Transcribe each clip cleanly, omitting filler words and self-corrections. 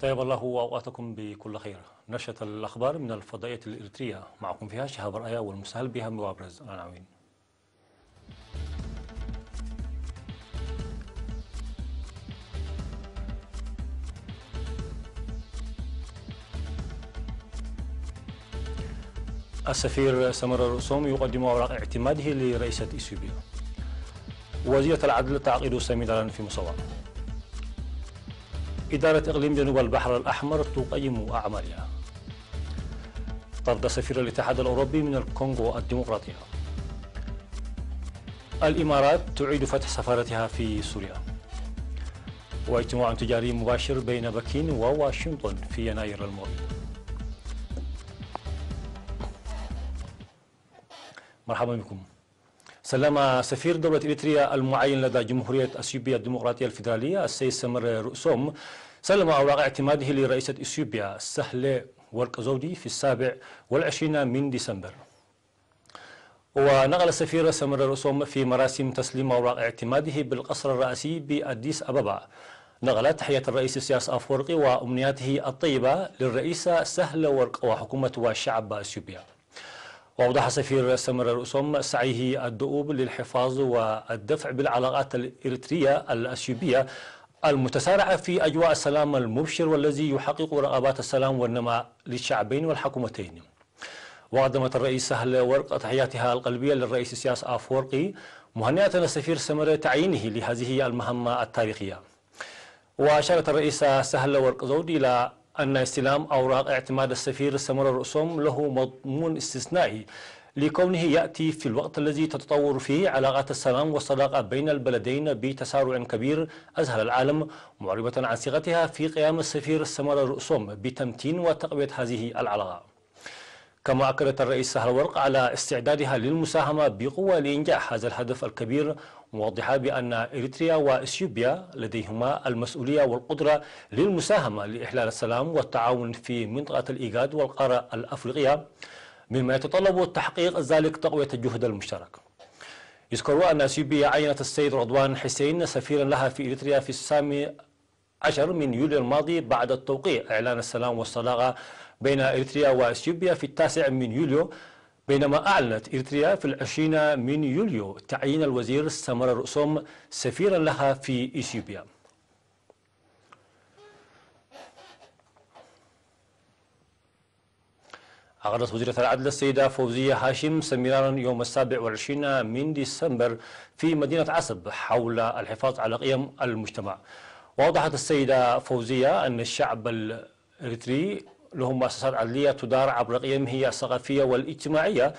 طيب الله أوقاتكم بكل خير. نشرة الأخبار من الفضائية الإريترية، معكم فيها شهاب رأيا والمسهل بها وابرز العناوين. السفير سمر الرسوم يقدم أوراق اعتماده لرئيسة إثيوبيا. وزيرة العدل تعقد سمينارا في مصوى. إدارة إقليم جنوب البحر الأحمر تقيم أعمالها. طرد سفير الاتحاد الأوروبي من الكونغو الديمقراطية. الإمارات تعيد فتح سفارتها في سوريا. واجتماع تجاري مباشر بين بكين وواشنطن في يناير الماضي. مرحبا بكم. سلم سفير دولة إريتريا المعين لدى جمهورية أثيوبيا الديمقراطية الفيدرالية السيد سمر رؤسوم سلم أوراق اعتماده لرئيسة إثيوبيا سهلة ورق زودي في 27 من ديسمبر. ونقل السفير سمر رؤسوم في مراسم تسليم أوراق اعتماده بالقصر الرئاسي بأديس أبابا نقل تحية الرئيس إسياس أفورقي وأمنياته الطيبة للرئيسة سهلة ورق وحكومة وشعب أثيوبيا. وأوضح سفير سمر رؤسوم سعيه الدؤوب للحفاظ والدفع بالعلاقات الإريترية الأثيوبية المتسارعة في أجواء السلام المبشر والذي يحقق رغبات السلام والنماء للشعبين والحكومتين. وقدمت الرئيس سهلة ورق تحياتها القلبية للرئيس إسياس أفورقي مهنئة السفير سمر تعيينه لهذه المهمة التاريخية. وأشارت الرئيسة سهلة ورق زود إلى أن استلام أوراق اعتماد السفير سمر رؤسوم له مضمون استثنائي لكونه يأتي في الوقت الذي تتطور فيه علاقات السلام والصداقة بين البلدين بتسارع كبير أذهل العالم، معربة عن ثقتها في قيام السفير سمر رؤسوم بتمتين وتقوية هذه العلاقة. كما أكدت الرئيس سهلة ورق على استعدادها للمساهمة بقوة لإنجاح هذا الهدف الكبير، موضحة بأن إريتريا وإثيوبيا لديهما المسؤولية والقدرة للمساهمة لإحلال السلام والتعاون في منطقة الإيغاد والقارة الأفريقية، مما يتطلب تحقيق ذلك تقوية الجهد المشترك. يذكر أن إثيوبيا عينت السيد رضوان حسين سفيرا لها في إريتريا في 19 من يوليو الماضي بعد التوقيع إعلان السلام والصداقة بين إريتريا وإثيوبيا في 9 من يوليو، بينما أعلنت إريتريا في 20 من يوليو تعيين الوزير سمر رؤسوم سفيرا لها في إثيوبيا. عقدت وزيرة العدل السيدة فوزية هاشم سمينارا يوم 27 من ديسمبر في مدينة عسب حول الحفاظ على قيم المجتمع. وأوضحت السيدة فوزية أن الشعب الإريتري لهم مؤسسات عدلية تدار عبر قيمه الثقافية والاجتماعية،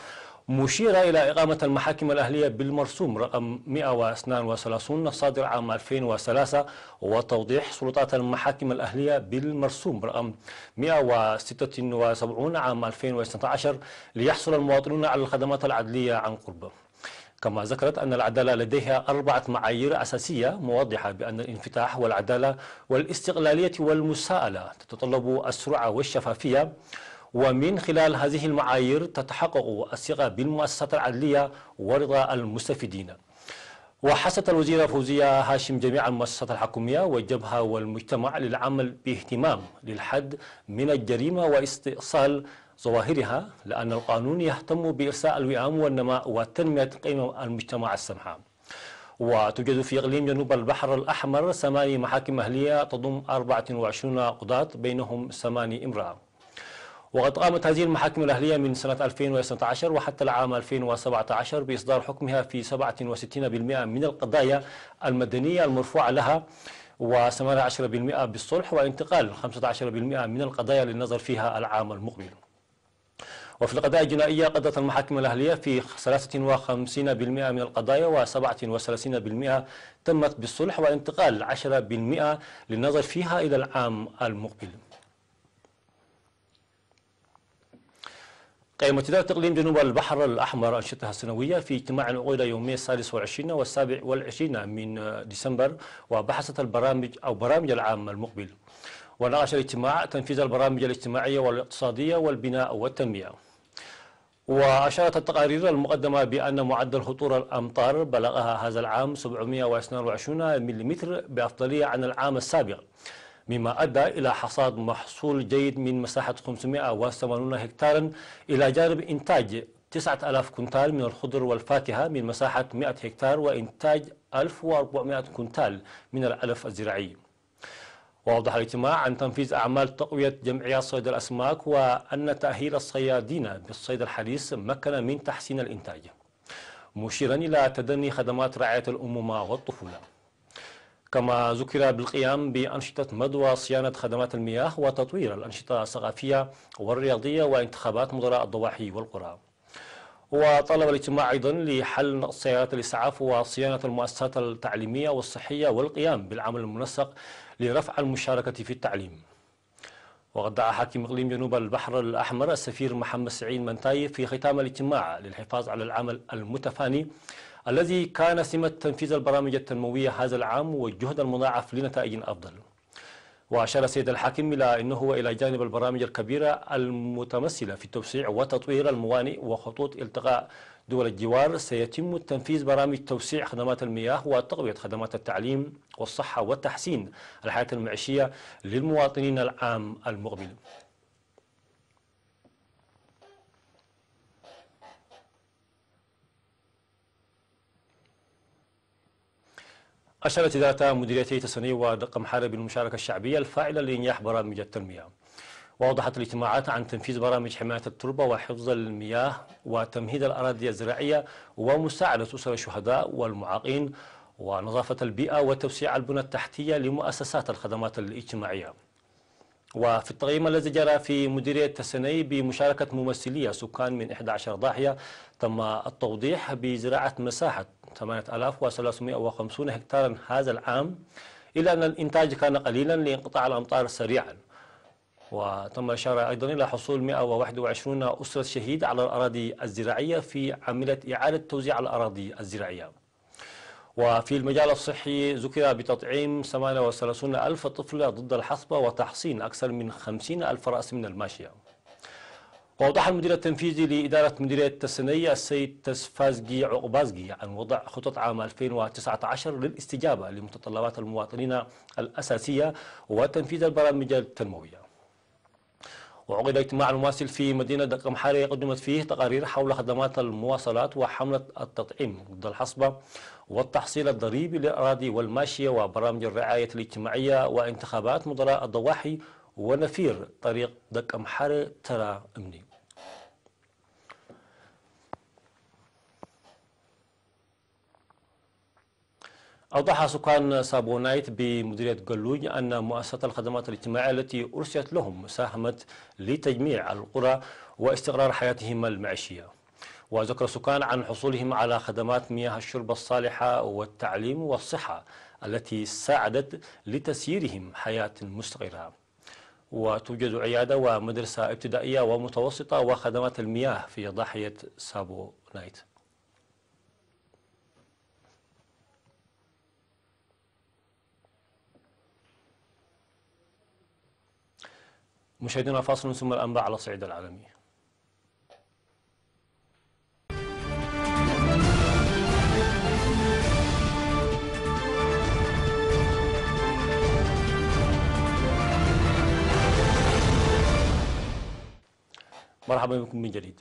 مشيرة إلى إقامة المحاكم الأهلية بالمرسوم رقم 132 صادر عام 2003 وتوضيح سلطات المحاكم الأهلية بالمرسوم رقم 176 عام 2012 ليحصل المواطنون على الخدمات العدلية عن قرب. كما ذكرت أن العدالة لديها 4 معايير أساسية، موضحة بأن الانفتاح والعدالة والاستقلالية والمساءلة تتطلب السرعة والشفافية، ومن خلال هذه المعايير تتحقق الثقة بالمؤسسات العدلية ورضا المستفيدين. وحثت الوزيرة فوزية هاشم جميع المؤسسات الحكومية والجبهة والمجتمع للعمل باهتمام للحد من الجريمة واستئصال ظواهرها، لأن القانون يهتم بإرساء الوئام والنماء وتنمية قيم المجتمع السمحة. وتوجد في إقليم جنوب البحر الأحمر 8 محاكم أهلية تضم 24 قضاة بينهم 8 امرأة. وقد قامت هذه المحاكم الأهلية من سنة 2012 وحتى العام 2017 بإصدار حكمها في 67% من القضايا المدنية المرفوعة لها، و18% بالصلح، وانتقال 15% من القضايا للنظر فيها العام المقبل. وفي القضايا الجنائية قضت المحاكم الأهلية في 53% من القضايا، و37% تمت بالصلح، وانتقال 10% للنظر فيها إلى العام المقبل. قامت إدارة إقليم جنوب البحر الأحمر أنشطتها السنوية في اجتماع عقد يومي 26 و 27 من ديسمبر، وبحثت برامج العام المقبل. وناقش الاجتماع تنفيذ البرامج الاجتماعية والاقتصادية والبناء والتنمية. وأشارت التقارير المقدمة بأن معدل هطول الأمطار بلغها هذا العام 722 ملم بأفضلية عن العام السابق، مما أدى إلى حصاد محصول جيد من مساحة 580 هكتارا إلى جانب إنتاج 9000 كنتال من الخضر والفاكهة من مساحة 100 هكتار وإنتاج 1400 كنتال من العلف الزراعي. وأوضح الاجتماع عن تنفيذ أعمال تقوية جمعيات صيد الأسماك وأن تأهيل الصيادين بالصيد الحديث مكن من تحسين الإنتاج، مشيرا إلى تدني خدمات رعاية الأمومة والطفولة. كما ذكر بالقيام بأنشطة مدوى صيانة خدمات المياه وتطوير الأنشطة الثقافية والرياضية وانتخابات مدراء الضواحي والقرى. وطلب الاجتماع أيضا لحل نقص سيارات الإسعاف وصيانة المؤسسات التعليمية والصحية والقيام بالعمل المنسق لرفع المشاركة في التعليم. وقد دعا حاكم إقليم جنوب البحر الأحمر السفير محمد سعيد منتاي في ختام الاجتماع للحفاظ على العمل المتفاني الذي كان سمة تنفيذ البرامج التنموية هذا العام والجهد المضاعف لنتائج أفضل. وأشار السيد الحاكم إلى أنه وإلى جانب البرامج الكبيرة المتمثلة في توسيع وتطوير الموانئ وخطوط التقاء دول الجوار، سيتم تنفيذ برامج توسيع خدمات المياه وتقوية خدمات التعليم والصحة وتحسين الحياة المعيشية للمواطنين العام المقبل. أشارت إدارة مديريتي تسني ودقم حارب بالمشاركة الشعبية الفاعلة لإنجاح برامج التنمية. وأوضحت الاجتماعات عن تنفيذ برامج حماية التربة وحفظ المياه وتمهيد الأراضي الزراعية ومساعدة أسر الشهداء والمعاقين ونظافة البيئة وتوسيع البنى التحتية لمؤسسات الخدمات الاجتماعية. وفي التقييم الذي جرى في مديرية تسني بمشاركة ممثلي سكان من 11 ضاحية، تم التوضيح بزراعة مساحة 8350 هكتارا هذا العام، إلا أن الإنتاج كان قليلا لانقطاع الأمطار سريعا. وتم الإشارة أيضا إلى حصول 121 أسرة شهيد على الأراضي الزراعية في عملية إعادة توزيع الأراضي الزراعية. وفي المجال الصحي ذكر بتطعيم 38 ألف طفل ضد الحصبة وتحصين أكثر من 50 ألف رأس من الماشية. وأوضح المدير التنفيذي لإدارة مديرية تسني السيد تسفازجي عقبازجي عن وضع خطط عام 2019 للاستجابة لمتطلبات المواطنين الأساسية وتنفيذ البرامج التنموية. وعقد اجتماع مماثل في مدينة دقم حارة قدمت فيه تقارير حول خدمات المواصلات وحملة التطعيم ضد الحصبة والتحصيل الضريبي للأراضي والماشية وبرامج الرعاية الاجتماعية وانتخابات مدراء الضواحي ونفير طريق دقم حارة ترى أمني. أوضح سكان سابونايت بمديرية قلوج أن مؤسسة الخدمات الاجتماعية التي أرسلت لهم ساهمت لتجميع القرى واستقرار حياتهم المعيشية. وذكر السكان عن حصولهم على خدمات مياه الشرب الصالحة والتعليم والصحة التي ساعدت لتسييرهم حياة مستقرة. وتوجد عيادة ومدرسة ابتدائية ومتوسطة وخدمات المياه في ضاحية سابونايت. مشاهدينا فاصل ثم الأنباء على الصعيد العالمي. مرحبا بكم من جديد.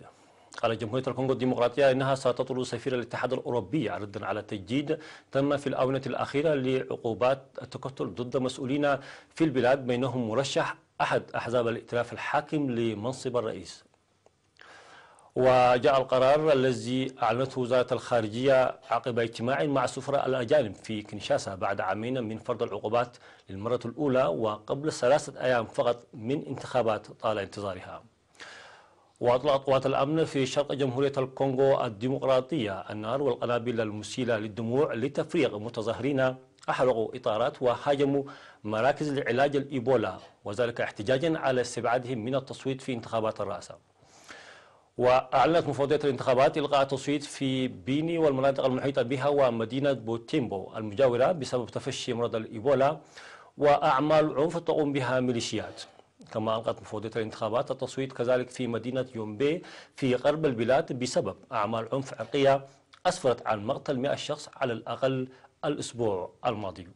قالت جمهورية الكونغو الديمقراطية إنها ستطلب سفير الاتحاد الأوروبي ردا على تجديد تم في الآونة الأخيرة لعقوبات التكتل ضد مسؤولين في البلاد، بينهم مرشح أحد أحزاب الائتلاف الحاكم لمنصب الرئيس. وجاء القرار الذي أعلنته وزارة الخارجية عقب اجتماع مع السفراء الأجانب في كنشاسا بعد عامين من فرض العقوبات للمرة الأولى وقبل 3 أيام فقط من انتخابات طال انتظارها. وأطلقت قوات الأمن في شرق جمهورية الكونغو الديمقراطية النار والقنابل المسيلة للدموع لتفريغ متظاهرين أحرقوا إطارات وهاجموا مراكز لعلاج الإيبولا، وذلك احتجاجا على استبعادهم من التصويت في انتخابات الرئاسة. وأعلنت مفوضية الانتخابات إلغاء التصويت في بيني والمناطق المحيطة بها ومدينة بوتيمبو المجاورة بسبب تفشي مرض الإيبولا وأعمال عنف تقوم بها ميليشيات. كما ألغت مفوضية الانتخابات التصويت كذلك في مدينة يومبي في غرب البلاد بسبب أعمال عنف عرقية أسفرت عن مقتل 100 شخص على الأقل الأسبوع الماضي.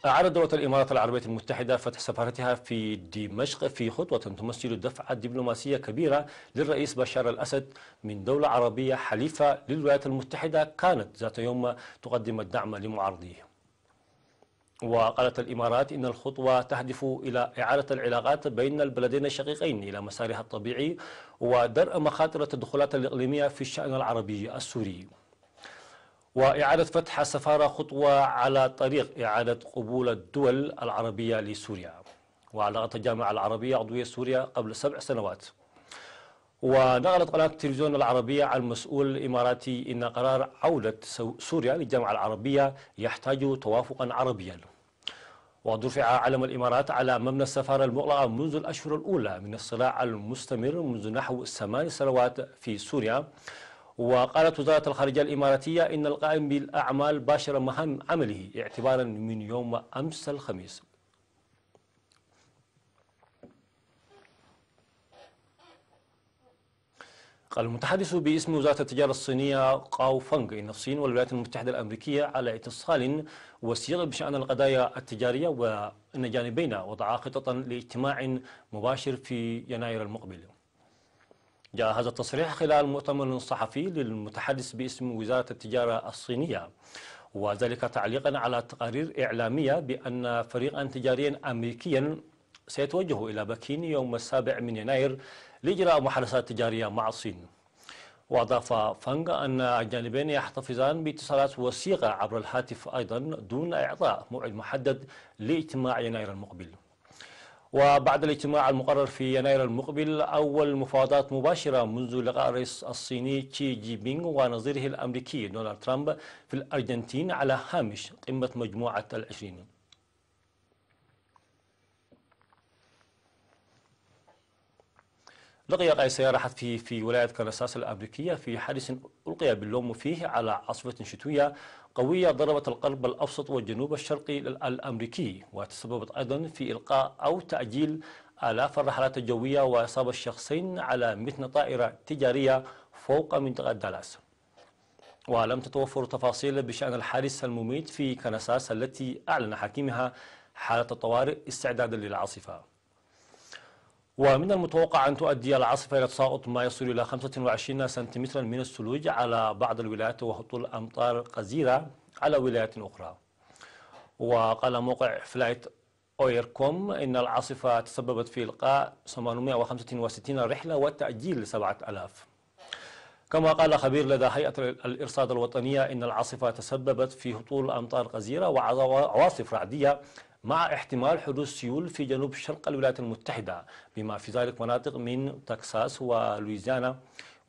أعادت دولة الإمارات العربية المتحدة فتح سفارتها في دمشق في خطوة تمثل دفعة دبلوماسية كبيرة للرئيس بشار الأسد من دولة عربية حليفة للولايات المتحدة كانت ذات يوم تقدم الدعم لمعارضيه. وقالت الإمارات إن الخطوة تهدف إلى إعادة العلاقات بين البلدين الشقيقين إلى مسارها الطبيعي ودرء مخاطر التدخلات الإقليمية في الشأن العربي السوري. وإعادة فتح السفارة خطوة على طريق إعادة قبول الدول العربية لسوريا. وأعلنت الجامعة العربية عضوية سوريا قبل 7 سنوات. ونقلت قناة التلفزيون العربية عن المسؤول الإماراتي إن قرار عودة سوريا للجامعة العربية يحتاج توافقا عربيا. ودفع علم الإمارات على مبنى السفارة المغلقة منذ الأشهر الأولى من الصراع المستمر منذ نحو 8 سنوات في سوريا. وقالت وزارة الخارجية الإماراتية إن القائم بالأعمال باشر مهام عمله اعتبارا من يوم أمس الخميس. قال المتحدث باسم وزارة التجارة الصينية قاو فانغ إن الصين والولايات المتحدة الأمريكية على اتصال وثيق بشأن القضايا التجارية، وأن الجانبين وضعا خططا لاجتماع مباشر في يناير المقبل. جاء هذا التصريح خلال مؤتمر صحفي للمتحدث باسم وزارة التجارة الصينية، وذلك تعليقا على تقارير إعلامية بأن فريقا تجاريا أمريكيا سيتوجه إلى بكين يوم 7 من يناير لإجراء محادثات تجارية مع الصين. وأضاف فانغ أن الجانبين يحتفظان باتصالات وثيقة عبر الهاتف أيضا دون إعطاء موعد محدد لاجتماع يناير المقبل. وبعد الاجتماع المقرر في يناير المقبل، أول مفاوضات مباشرة منذ لقاء الرئيس الصيني شي جي بينغ ونظيره الأمريكي دونالد ترامب في الأرجنتين على هامش قمة مجموعة العشرين. لقي قائد سيارة حتفي في ولاية كنساس الأمريكية في حادث ألقي باللوم فيه على عاصفة شتوية قوية ضربت القرب الأوسط والجنوب الشرقي الأمريكي، وتسببت أيضا في إلقاء أو تأجيل آلاف الرحلات الجوية وإصابة شخصين على متن طائرة تجارية فوق منطقة دالاس. ولم تتوفر تفاصيل بشأن الحادث المميت في كنساس التي أعلن حاكمها حالة الطوارئ استعدادا للعاصفة. ومن المتوقع أن تؤدي العاصفة إلى تساقط ما يصل إلى 25 سنتيمترا من الثلوج على بعض الولايات وهطول أمطار غزيرة على ولايات أخرى. وقال موقع فلايت أويركوم إن العاصفة تسببت في إلقاء 865 رحلة وتأجيل 7000. كما قال خبير لدى هيئة الإرصاد الوطنية إن العاصفة تسببت في هطول أمطار غزيرة وعواصف رعدية مع احتمال حدوث سيول في جنوب شرق الولايات المتحدة، بما في ذلك مناطق من تكساس ولويزيانا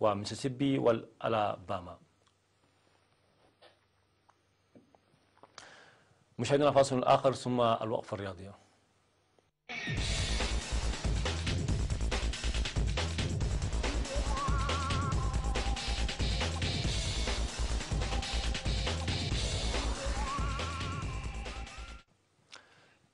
وميسيسيبي والألاباما. مشاهدينا فاصل آخر ثم الوقفة الرياضية.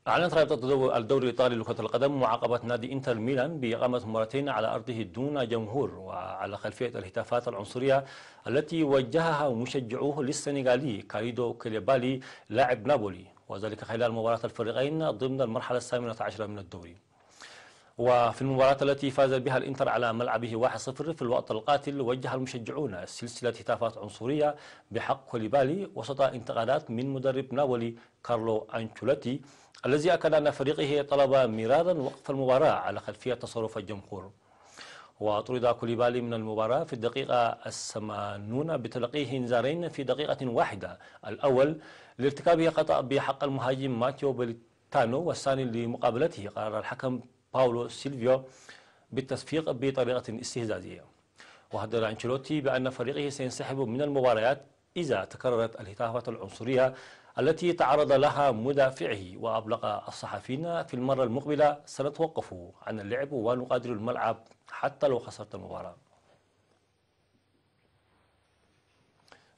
أعلنت رابطة الدوري الإيطالي لكرة القدم معاقبة نادي إنتر ميلان بإقامة مباراتين على أرضه دون جمهور، وعلى خلفية الهتافات العنصرية التي وجهها مشجعوه للسنغالي كاليدو كوليبالي لاعب نابولي، وذلك خلال مباراة الفريقين ضمن المرحلة 18 من الدوري. وفي المباراة التي فاز بها الإنتر على ملعبه 1-0 في الوقت القاتل، وجه المشجعون سلسلة هتافات عنصرية بحق كوليبالي وسط انتقادات من مدرب نابولي كارلو أنشيلوتي الذي أكد أن فريقه طلب مرارا وقف المباراة على خلفية تصرف الجمهور. وطرد كوليبالي من المباراة في الدقيقة 80 بتلقيه انذارين في دقيقة واحدة، الأول لارتكابه خطأ بحق المهاجم ماتيو بوليتانو، والثاني لمقابلته قرار الحكم باولو سيلفيو بالتصفيق بطريقة استهزازية. وهدد أنشيلوتي بأن فريقه سينسحب من المباريات إذا تكررت الهتافات العنصرية التي تعرض لها مدافعه، وأبلغ الصحفيين في المرة المقبلة سنتوقف عن اللعب ونغادر الملعب حتى لو خسرت المباراة.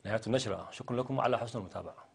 نهاية النشرة، شكرا لكم على حسن المتابعة.